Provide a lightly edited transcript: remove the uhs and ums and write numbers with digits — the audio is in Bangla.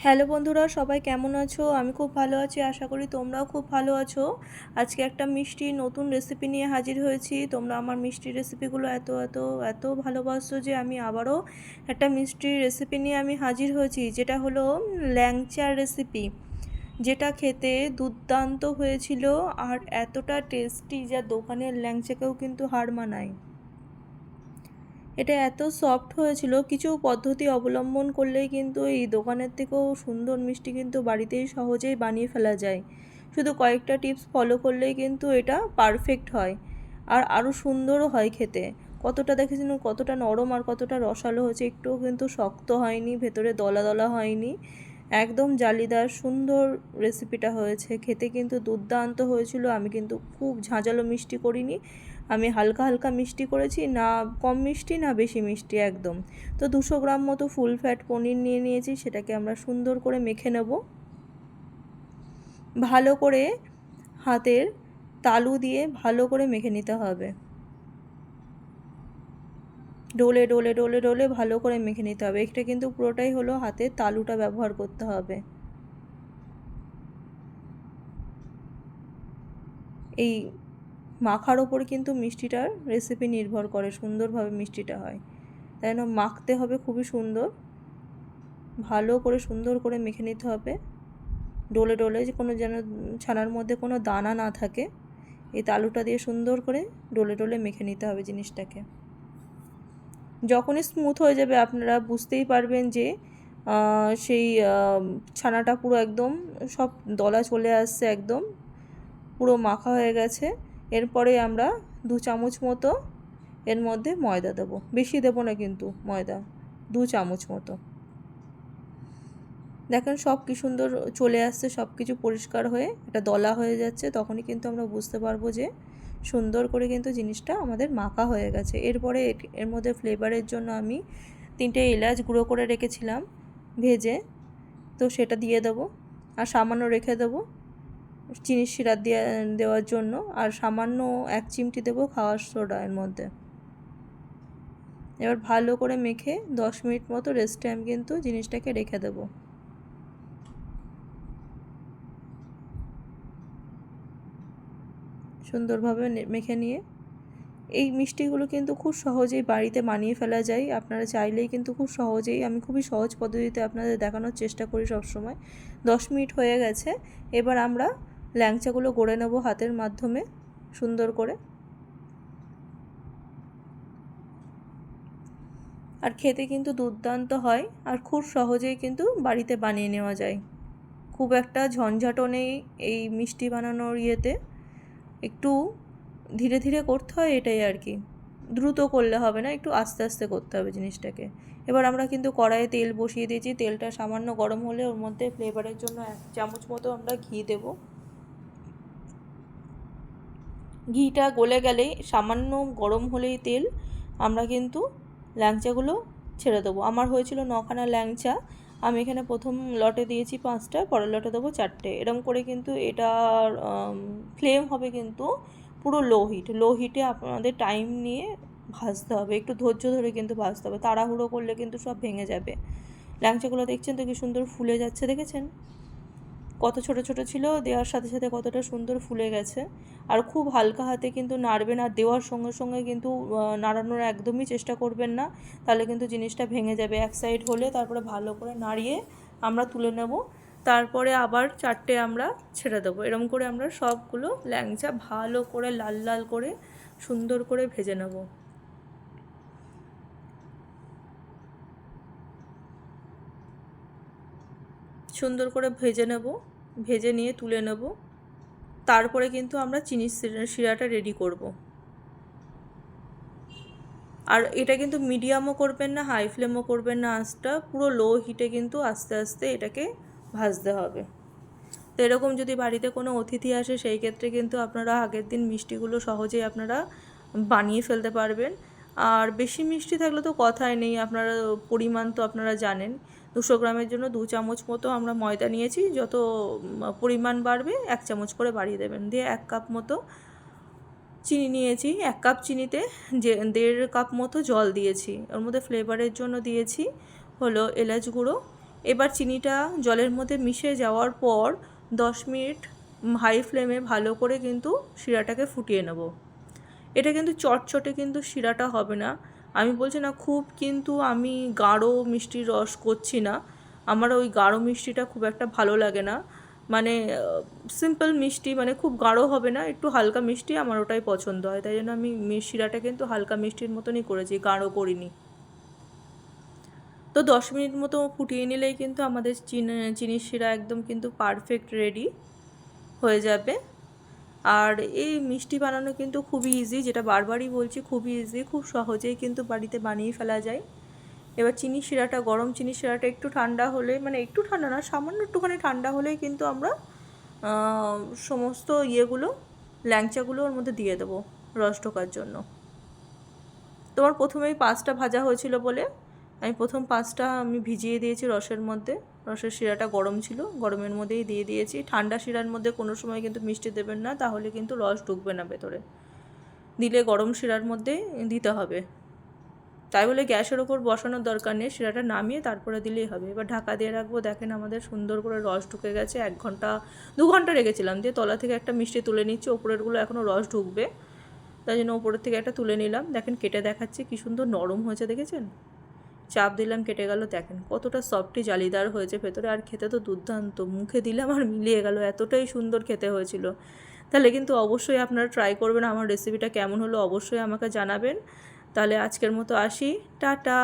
হ্যালো বন্ধুরা, সবাই কেমন আছো? আমি খুব ভালো আছি, আশা করি তোমরাও খুব ভালো আছো। আজকে একটা মিষ্টি নতুন রেসিপি নিয়ে হাজির হয়েছি। তোমরা আমার মিষ্টি রেসিপিগুলো এত এত এত ভালোবাসো যে আমি আবারও একটা মিষ্টির রেসিপি নিয়ে আমি হাজির হয়েছি, যেটা হলো ল্যাংচার রেসিপি, যেটা খেতে দুর্দান্ত হয়েছিল আর এতটা টেস্টি যা দোকানের ল্যাংচাকেও কিন্তু হার মানায়। এটা এত সফট হয়েছিল, কিছু পদ্ধতি অবলম্বন করলেই কিন্তু এই দোকানের থেকেও সুন্দর মিষ্টি কিন্তু বাড়িতেই সহজেই বানিয়ে ফেলা যায়। শুধু কয়েকটা টিপস ফলো করলেই কিন্তু এটা পারফেক্ট হয় আর আরও সুন্দরও হয় খেতে। কতটা দেখেছেন, কতটা নরম আর কতটা রসালো হয়েছে, একটুও কিন্তু শক্ত হয়নি, ভেতরে দলা দলা হয়নি, একদম জালিদার সুন্দর রেসিপিটা হয়েছে। খেতে কিন্তু দুর্দান্ত হয়েছিল। আমি কিন্তু খুব ঝাঁঝালো মিষ্টি করিনি, আমি হালকা হালকা মিষ্টি করেছি, না কম মিষ্টি না বেশি মিষ্টি একদম। তো 200 গ্রাম মতো ফুল ফ্যাট পনির নিয়ে নিয়েছি, সেটাকে আমরা সুন্দর করে মেখে নেব। ভালো করে হাতের তালু দিয়ে ভালো করে মেখে নিতে হবে, ডোলে ডোলে ডোলে ডোলে ভালো করে মেখে নিতে হবে। এটা কিন্তু পুরোটাই হলো হাতের তালুটা ব্যবহার করতে হবে। এই মাখার ওপর কিন্তু মিষ্টিটার রেসিপি নির্ভর করে, সুন্দরভাবে মিষ্টিটা হয়, তাই না? মাখতে হবে খুবই সুন্দর, ভালো করে সুন্দর করে মেখে নিতে হবে ডোলে ডোলে, যে কোনো যেন ছানার মধ্যে কোনো দানা না থাকে। এই তালুটা দিয়ে সুন্দর করে ডোলে ডোলে মেখে নিতে হবে জিনিসটাকে। যখনই স্মুথ হয়ে যাবে আপনারা বুঝতেই পারবেন যে সেই ছানাটা পুরো একদম সব দলা চলে আসছে, একদম পুরো মাখা হয়ে গেছে। এরপরে আমরা 2 চামচ মতো এর মধ্যে ময়দা দেবো, বেশি দেবো না কিন্তু ময়দা, 2 চামচ মতো। দেখেন সব কি সুন্দর চলে আসছে, সব কিছু পরিষ্কার হয়ে এটা দলা হয়ে যাচ্ছে, তখনই কিন্তু আমরা বুঝতে পারবো যে সুন্দর করে কিন্তু জিনিসটা আমাদের মাখা হয়ে গেছে। এরপরে এর মধ্যে ফ্লেভারের জন্য আমি 3টে এলাচ গুঁড়ো করে রেখেছিলাম ভেজে, তো সেটা দিয়ে দেবো। আর সামান্য রেখে দেবো চিনির সিরাপ দেওয়ার জন্য, আর সামান্য 1 চিমটি দেবো খাওয়ার সোডা এর মধ্যে। এবার ভালো করে মেখে 10 মিনিট মতো রেস্টে আমি কিন্তু জিনিসটাকে রেখে দেবো। সুন্দরভাবে মেখে নিয়ে এই মিষ্টিগুলো কিন্তু খুব সহজেই বাড়িতে বানিয়ে ফেলা যায়। আপনারা চাইলেই কিন্তু খুব সহজেই, আমি খুবই সহজ পদ্ধতিতে আপনাদের দেখানোর চেষ্টা করি সবসময়। 10 মিনিট হয়ে গেছে, এবার আমরা ল্যাংচাগুলো গড়ে নেব হাতের মাধ্যমে সুন্দর করে। আর খেতে কিন্তু দুর্দান্ত হয় আর খুব সহজেই কিন্তু বাড়িতে বানিয়ে নেওয়া যায়। খুব একটা ঝঞ্ঝাটও নেই এই মিষ্টি বানানোর ইয়েতে, একটু ধীরে ধীরে করতে হয়, এটাই আর কি। দ্রুত করলে হবে না, একটু আস্তে আস্তে করতে হবে জিনিসটাকে। এবার আমরা কিন্তু কড়াইয়ে তেল বসিয়ে দিয়েছি, তেলটা সামান্য গরম হলে ওর মধ্যে ফ্লেভারের জন্য 1 চামচ মতো আমরা ঘি দেব। ঘিটা গলে গেলেই, সামান্য গরম হলেই তেল, আমরা কিন্তু ল্যাংচাগুলো ছেড়ে দেবো। আমার হয়েছিল 9খানা ল্যাংচা, আমি এখানে প্রথম লটে দিয়েছি 5টা, পরের লটে দেবো 4টে। এরকম করে কিন্তু এটার ফ্লেম হবে কিন্তু পুরো লো হিটে আপনাদের টাইম নিয়ে ভাজতে হবে, একটু ধৈর্য ধরে কিন্তু ভাজতে হবে, তাড়াহুড়ো করলে কিন্তু সব ভেঙে যাবে। ল্যাংচাগুলো দেখছেন তো কি সুন্দর ফুলে যাচ্ছে, দেখেছেন কত ছোট ছোট ছিল, দেওয়ার সাথে সাথে কতটা সুন্দর ফুলে গেছে। আর খুব হালকা হাতে কিন্তু নাড়বেন, আর দেওয়ার সঙ্গে সঙ্গে কিন্তু নাড়ানোর একদমই চেষ্টা করবেন না, তাহলে কিন্তু জিনিসটা ভেঙে যাবে। এক সাইড হলে তারপরে ভালো করে নাড়িয়ে আমরা তুলে নেব, তারপরে আবার 4টে আমরা ছেড়ে দেবো। এরকম করে আমরা সবগুলো ল্যাংচা ভালো করে লাল লাল করে সুন্দর করে ভেজে নেব। সুন্দর করে ভেজে নেব, ভেজে নিয়ে তুলে নেব। তারপরে কিন্তু আমরা চিনির শিরাটা রেডি করব। আর এটা কিন্তু মিডিয়ামও করবেন না, হাই ফ্লেমও করবেন না, আঁচটা পুরো লো হিটে কিন্তু আস্তে আস্তে এটাকে ভাজতে হবে। তো এরকম যদি বাড়িতে কোনো অতিথি আসে, সেই ক্ষেত্রে কিন্তু আপনারা আগের দিন মিষ্টিগুলো সহজেই আপনারা বানিয়ে ফেলতে পারবেন। আর বেশি মিষ্টি থাকলে তো কথাই নেই, আপনারা পরিমাণ তো আপনারা জানেন। 200 গ্রামের জন্য 2 চামচ মতো আমরা ময়দা নিয়েছি, যত পরিমাণ বাড়বে 1 চামচ করে বাড়িয়ে দেবেন। দিয়ে 1 কাপ মতো চিনি নিয়েছি, 1 কাপ চিনিতে যে 1.5 কাপ মতো জল দিয়েছি। ওর মধ্যে ফ্লেভারের জন্য দিয়েছি হলো এলাচ গুঁড়ো, এবার চিনিটা জলের মধ্যে মিশে যাওয়ার পর 10 মিনিট হাই ফ্লেমে ভালো করে কিন্তু শিরাটাকে ফুটিয়ে নেব। এটা কিন্তু চটচটে কিন্তু শিরাটা হবে না। আমি বলছি না খুব কিন্তু আমি গাঢ় মিষ্টির রস করছি না, আমার ওই গাঢ় মিষ্টিটা খুব একটা ভালো লাগে না। মানে সিম্পল মিষ্টি, মানে খুব গাঢ় হবে না, একটু হালকা মিষ্টি আমার ওটাই পছন্দ হয়। তাই জন্য আমি শিরাটা কিন্তু হালকা মিষ্টির মতনই করেছি, গাঢ় করিনি। তো 10 মিনিট মতো ফুটিয়ে নিলেই কিন্তু আমাদের চিনির শিরা একদম কিন্তু পারফেক্ট রেডি হয়ে যাবে। আর এই মিষ্টি বানানো কিন্তু খুবই ইজি, যেটা বারবারই বলছি, খুবই ইজি, খুব সহজেই কিন্তু বাড়িতে বানিয়ে ফেলা যায়। এবার চিনির শিরাটা, গরম চিনির শিরাটা একটু ঠান্ডা হলে, মানে একটু ঠান্ডা না, সামান্য একটুখানি ঠান্ডা হলেই কিন্তু আমরা সমস্ত ইয়েগুলো, ল্যাংচাগুলো ওর মধ্যে দিয়ে দেবো রস ঢোকার জন্য। তোমার প্রথমেই 5টা ভাজা হয়েছিল বলে আমি প্রথম 5টা আমি ভিজিয়ে দিয়েছি রসের মধ্যে। রসের শিরাটা গরম ছিল, গরমের মধ্যেই দিয়ে দিয়েছি। ঠান্ডা শিরার মধ্যে কোনো সময় কিন্তু মিষ্টি দেবেন না, তাহলে কিন্তু রস ঢুকবে না ভেতরে, দিলে গরম শিরার মধ্যে দিতে হবে। তাই বলে গ্যাসের ওপর বসানোর দরকার নেই, শিরাটা নামিয়ে তারপরে দিলেই হবে। এবার ঢাকা দিয়ে রাখবো। দেখেন আমাদের সুন্দর করে রস ঢুকে গেছে। 1 ঘন্টা 2 ঘন্টা রেখেছিলাম, দিয়ে তলা থেকে একটা মিষ্টি তুলে নিচ্ছি, ওপরেরগুলো এখনও রস ঢুকবে, তাই জন্য ওপরের থেকে একটা তুলে নিলাম। দেখেন কেটে দেখাচ্ছি কি সুন্দর নরম হয়েছে, দেখেছেন? চাপ দিলাম কেটে গেল। দেখেন কতটা সফটি জালিদার হয়েছে ভেতরে, আর খেতে তো দুর্দান্ত, মুখে দিলাম আর মিলিয়ে গেল, এতটাই সুন্দর খেতে হয়েছিল। তাহলে কিন্তু অবশ্যই আপনারা ট্রাই করবেন। আমার রেসিপিটা কেমন হলো অবশ্যই আমাকে জানাবেন। তাহলে আজকের মতো আসি, টাটা।